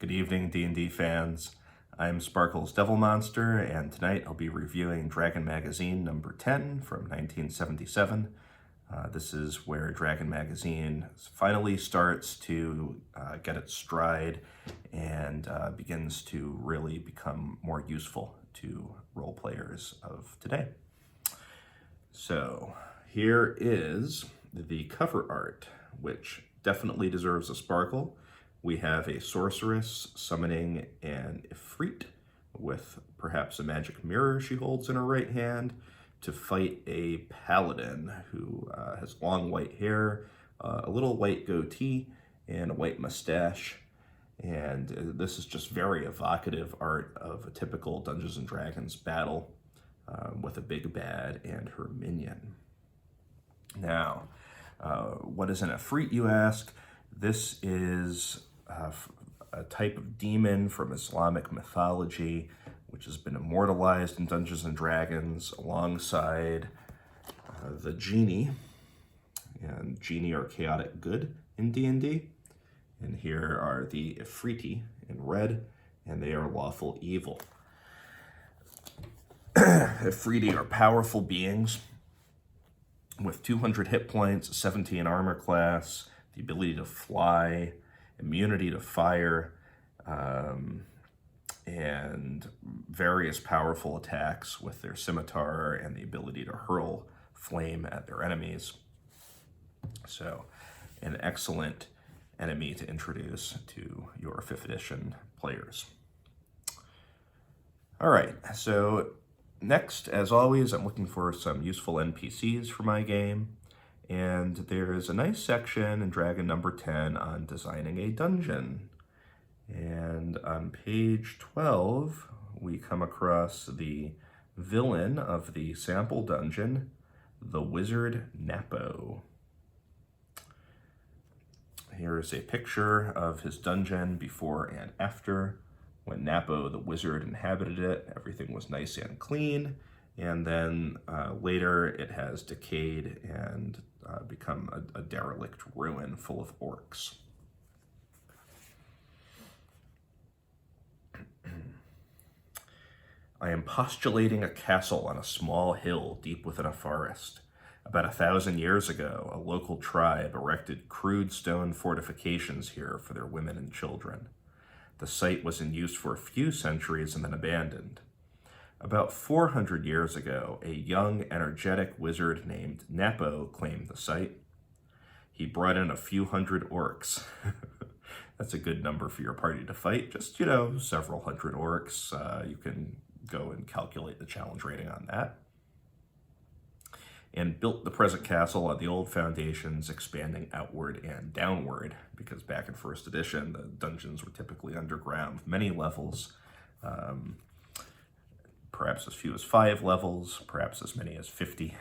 Good evening, D&D fans. I'm Sparkle's Devil Monster, and tonight I'll be reviewing Dragon Magazine number 10 from 1977. This is where Dragon Magazine finally starts to get its stride and begins to really become more useful to role players of today. So here is the cover art, which definitely deserves a sparkle. We have a sorceress summoning an efreet with perhaps a magic mirror she holds in her right hand to fight a paladin who has long white hair, a little white goatee, and a white mustache. And this is just very evocative art of a typical Dungeons & Dragons battle with a big bad and her minion. Now, what is an efreet, you ask? This is a type of demon from Islamic mythology, which has been immortalized in Dungeons & Dragons alongside the genie. And genie are chaotic good in D&D. And here are the efreeti in red, and they are lawful evil. Efreeti are powerful beings with 200 hit points, 17 armor class, the ability to fly, immunity to fire, and various powerful attacks with their scimitar and the ability to hurl flame at their enemies. So, an excellent enemy to introduce to your 5th edition players. All right, so next, as always, I'm looking for some useful NPCs for my game. And there's a nice section in Dragon number 10 on designing a dungeon. And on page 12, we come across the villain of the sample dungeon, the wizard Nappo. Here is a picture of his dungeon before and after. When Nappo, the wizard, inhabited it, everything was nice and clean. And then later it has decayed and become a derelict ruin full of orcs. I am postulating a castle on a small hill deep within a forest. About 1,000 years ago, a local tribe erected crude stone fortifications here for their women and children. The site was in use for a few centuries and then abandoned. About 400 years ago, a young, energetic wizard named Nappo claimed the site. He brought in a few hundred orcs. That's a good number for your party to fight. Just, several hundred orcs. You can go and calculate the challenge rating on that. And built the present castle on the old foundations, expanding outward and downward, because back in 1st edition, the dungeons were typically underground with many levels. Perhaps as few as 5 levels, perhaps as many as 50.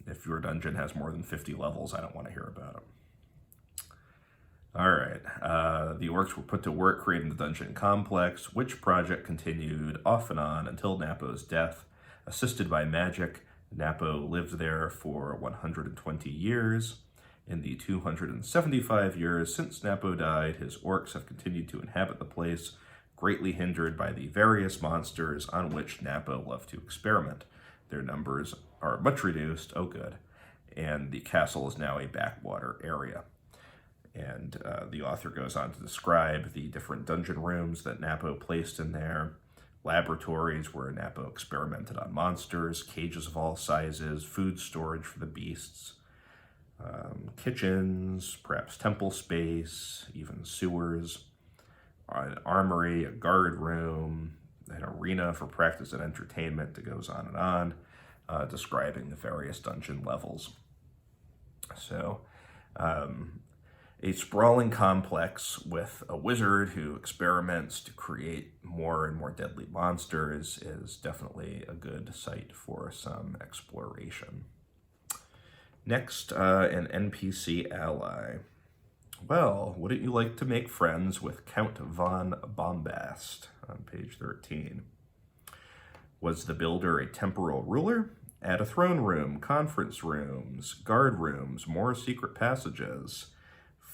If your dungeon has more than 50 levels, I don't want to hear about it. All right, the orcs were put to work creating the dungeon complex, which project continued off and on until Nappo's death. Assisted by magic, Nappo lived there for 120 years. In the 275 years since Nappo died, his orcs have continued to inhabit the place, greatly hindered by the various monsters on which Nappo loved to experiment. Their numbers are much reduced, oh good, and the castle is now a backwater area. And the author goes on to describe the different dungeon rooms that Nappo placed in there, laboratories where Nappo experimented on monsters, cages of all sizes, food storage for the beasts, kitchens, perhaps temple space, even sewers, an armory, a guard room, an arena for practice and entertainment that goes on and on, describing the various dungeon levels. So, a sprawling complex with a wizard who experiments to create more and more deadly monsters is definitely a good site for some exploration. Next, an NPC ally. Well, wouldn't you like to make friends with Count von Bombast on page 13? Was the builder a temporal ruler? Add a throne room, conference rooms, guard rooms, more secret passages.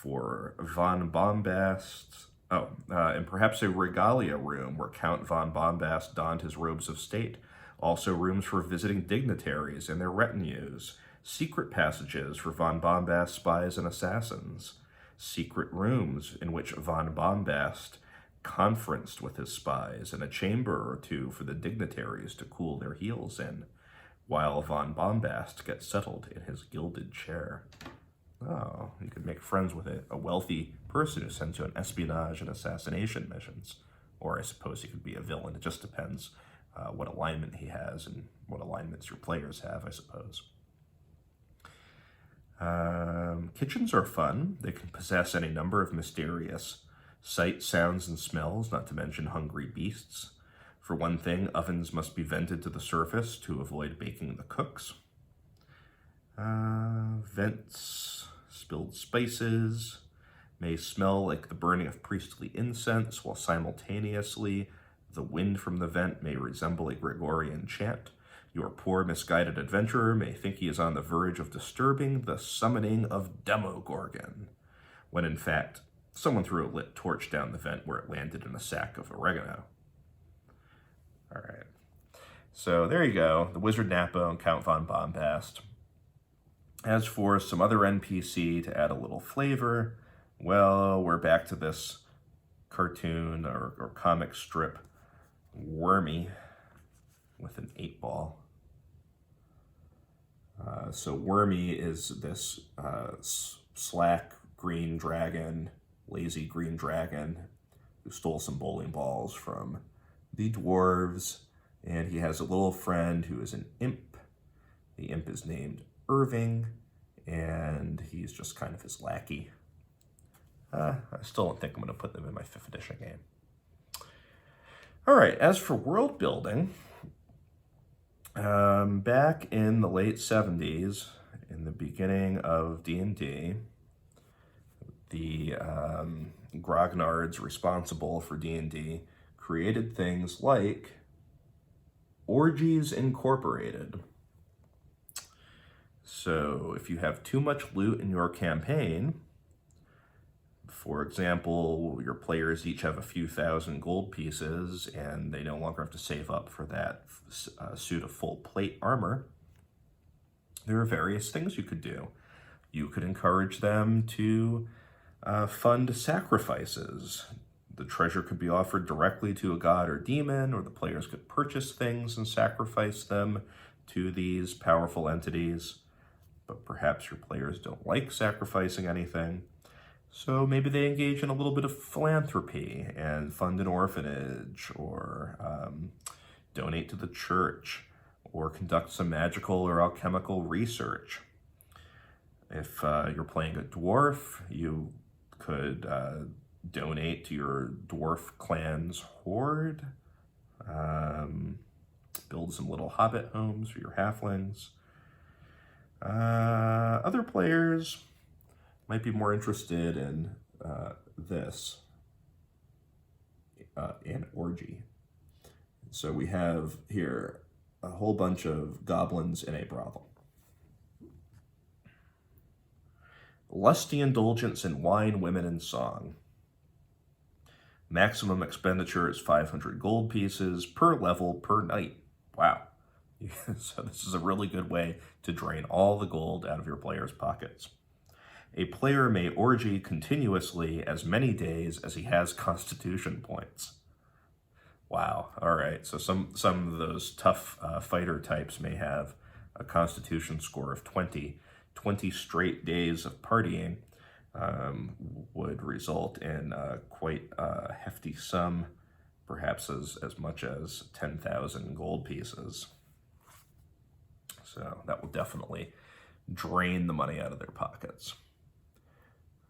for von Bombast. And perhaps a regalia room where Count von Bombast donned his robes of state. Also rooms for visiting dignitaries and their retinues. Secret passages for von Bombast spies and assassins. Secret rooms in which von Bombast conferenced with his spies, and a chamber or two for the dignitaries to cool their heels in, while von Bombast gets settled in his gilded chair. Oh, you could make friends with a wealthy person who sends you on espionage and assassination missions. Or I suppose he could be a villain. It just depends what alignment he has and what alignments your players have, I suppose. Kitchens are fun. They can possess any number of mysterious sights, sounds, and smells, not to mention hungry beasts. For one thing, ovens must be vented to the surface to avoid baking the cooks. Vents, spilled spices, may smell like the burning of priestly incense, while simultaneously the wind from the vent may resemble a Gregorian chant. Your poor, misguided adventurer may think he is on the verge of disturbing the summoning of Demogorgon, when in fact, someone threw a lit torch down the vent where it landed in a sack of oregano. All right. So there you go, the Wizard Nappo and Count von Bombast. As for some other NPC to add a little flavor, well, we're back to this cartoon or comic strip Wormy with an 8-ball. So Wormy is this slack green dragon, lazy green dragon, who stole some bowling balls from the dwarves, and he has a little friend who is an imp. The imp is named Irving, and he's just kind of his lackey. I still don't think I'm going to put them in my 5th edition game. All right, as for world building, back in the late 70s, in the beginning of D&D, the grognards responsible for D&D created things like Orgies Incorporated. So if you have too much loot in your campaign, for example, your players each have a few thousand gold pieces and they no longer have to save up for that suit of full plate armor, there are various things you could do. You could encourage them to fund sacrifices. The treasure could be offered directly to a god or demon, or the players could purchase things and sacrifice them to these powerful entities. But perhaps your players don't like sacrificing anything. So maybe they engage in a little bit of philanthropy and fund an orphanage, or donate to the church, or conduct some magical or alchemical research. If you're playing a dwarf, you could donate to your dwarf clan's hoard, build some little hobbit homes for your halflings. Other players might be more interested in this, an orgy. So we have here a whole bunch of goblins in a brothel. Lusty indulgence in wine, women, and song. Maximum expenditure is 500 gold pieces per level per night. Wow. So this is a really good way to drain all the gold out of your players' pockets. A player may orgy continuously as many days as he has constitution points. Wow. All right. So some of those tough fighter types may have a constitution score of 20. 20 straight days of partying would result in quite a hefty sum, perhaps as much as 10,000 gold pieces. So that will definitely drain the money out of their pockets.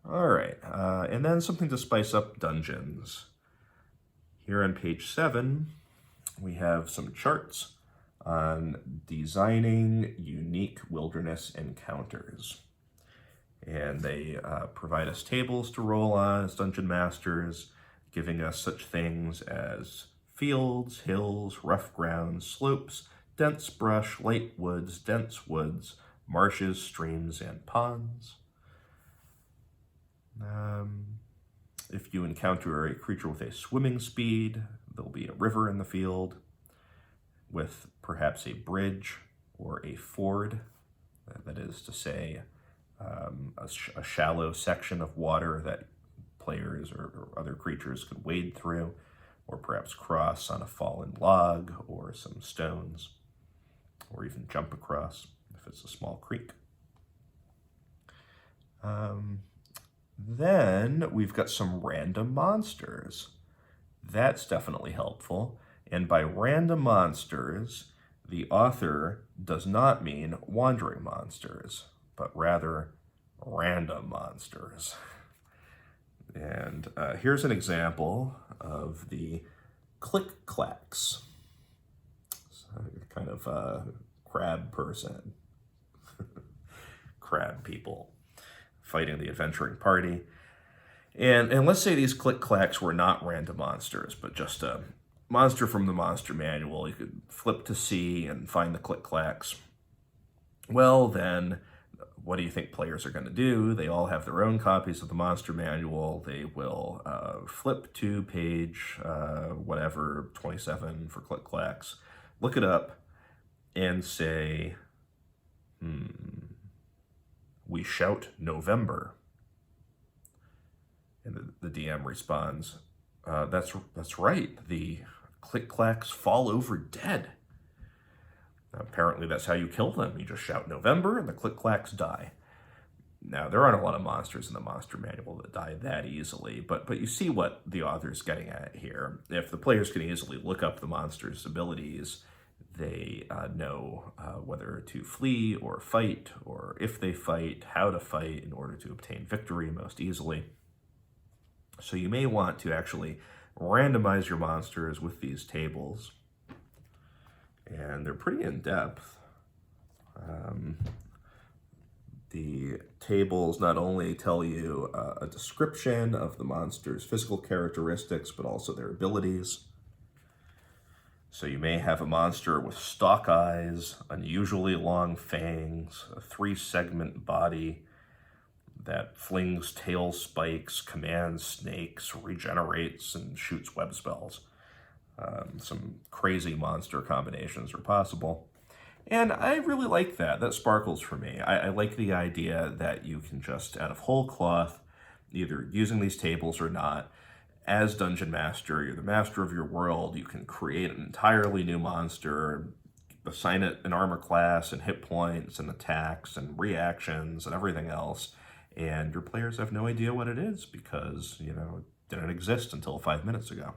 All right, and then something to spice up dungeons. Here on page 7, we have some charts on designing unique wilderness encounters. And they provide us tables to roll on as dungeon masters, giving us such things as fields, hills, rough grounds, slopes, dense brush, light woods, dense woods, marshes, streams, and ponds. If you encounter a creature with a swimming speed, there'll be a river in the field with perhaps a bridge or a ford. That is to say, a shallow section of water that players or other creatures could wade through, or perhaps cross on a fallen log or some stones, or even jump across if it's a small creek. Then we've got some random monsters. That's definitely helpful. And by random monsters, the author does not mean wandering monsters, but rather random monsters. And here's an example of the click-clacks. Kind of crab person. Crab people fighting the adventuring party. And let's say these click-clacks were not random monsters, but just a monster from the monster manual. You could flip to C and find the click-clacks. Well, then, what do you think players are going to do? They all have their own copies of the monster manual. They will flip to page, whatever, 27 for click-clacks, look it up, and say, we shout November. And the DM responds, that's right, the click-clacks fall over dead. Apparently that's how you kill them. You just shout November and the click-clacks die. Now, there aren't a lot of monsters in the monster manual that die that easily, but you see what the author's getting at here. If the players can easily look up the monster's abilities, they know whether to flee or fight, or if they fight, how to fight in order to obtain victory most easily. So you may want to actually randomize your monsters with these tables. And they're pretty in-depth. The tables not only tell you a description of the monster's physical characteristics, but also their abilities. So you may have a monster with stalk eyes, unusually long fangs, a 3-segment body that flings tail spikes, commands snakes, regenerates, and shoots web spells. Some crazy monster combinations are possible. And I really like that. That sparkles for me. I like the idea that you can just, out of whole cloth, either using these tables or not, as Dungeon Master, you're the master of your world, you can create an entirely new monster, assign it an armor class and hit points and attacks and reactions and everything else, and your players have no idea what it is because, it didn't exist until 5 minutes ago.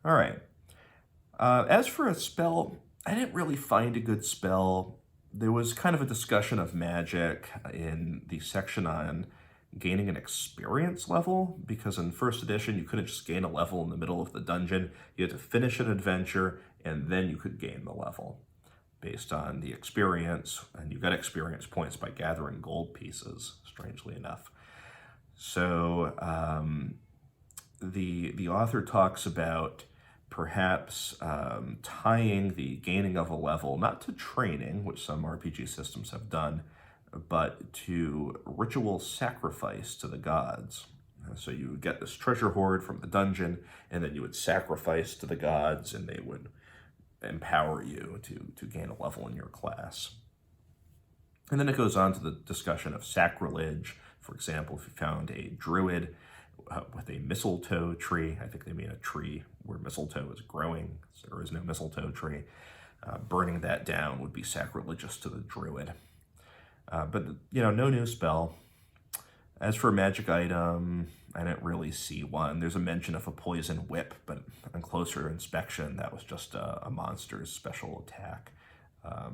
All right. As for a spell, I didn't really find a good spell. There was kind of a discussion of magic in the section on gaining an experience level, because in first edition, you couldn't just gain a level in the middle of the dungeon. You had to finish an adventure, and then you could gain the level based on the experience, and you got experience points by gathering gold pieces, strangely enough. So the author talks about perhaps tying the gaining of a level, not to training, which some RPG systems have done, but to ritual sacrifice to the gods. So you would get this treasure hoard from the dungeon, and then you would sacrifice to the gods, and they would empower you to gain a level in your class. And then it goes on to the discussion of sacrilege. For example, if you found a druid with a mistletoe tree, I think they mean a tree where mistletoe is growing, so there is no mistletoe tree, burning that down would be sacrilegious to the druid. But, no new spell. As for a magic item, I didn't really see one. There's a mention of a poison whip, but on closer inspection, that was just a monster's special attack,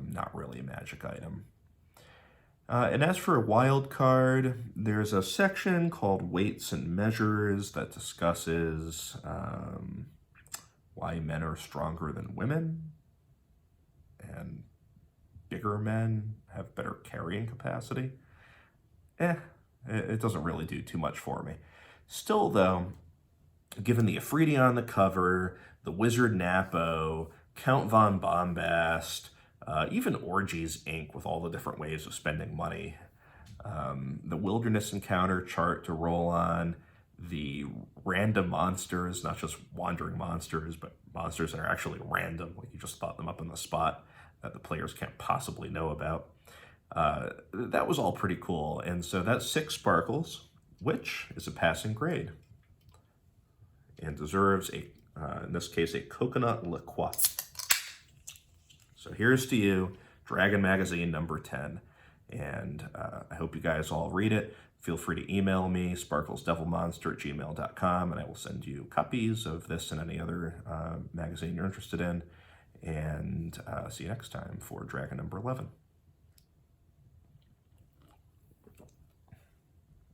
not really a magic item. And as for a wild card, there's a section called Weights and Measures that discusses why men are stronger than women, and bigger men have better carrying capacity. It doesn't really do too much for me. Still, though, given the efreeti on the cover, the wizard Nappo, Count von Bombast, even Orgies Inc. with all the different ways of spending money, the wilderness encounter chart to roll on, the random monsters, not just wandering monsters, but monsters that are actually random, like you just thought them up on the spot that the players can't possibly know about. That was all pretty cool, and so that's 6 sparkles, which is a passing grade, and deserves a, in this case, a coconut liqueur. So here's to you, Dragon Magazine number 10. And I hope you guys all read it. Feel free to email me, sparklesdevilmonster@gmail.com, and I will send you copies of this and any other magazine you're interested in. And see you next time for Dragon number 11.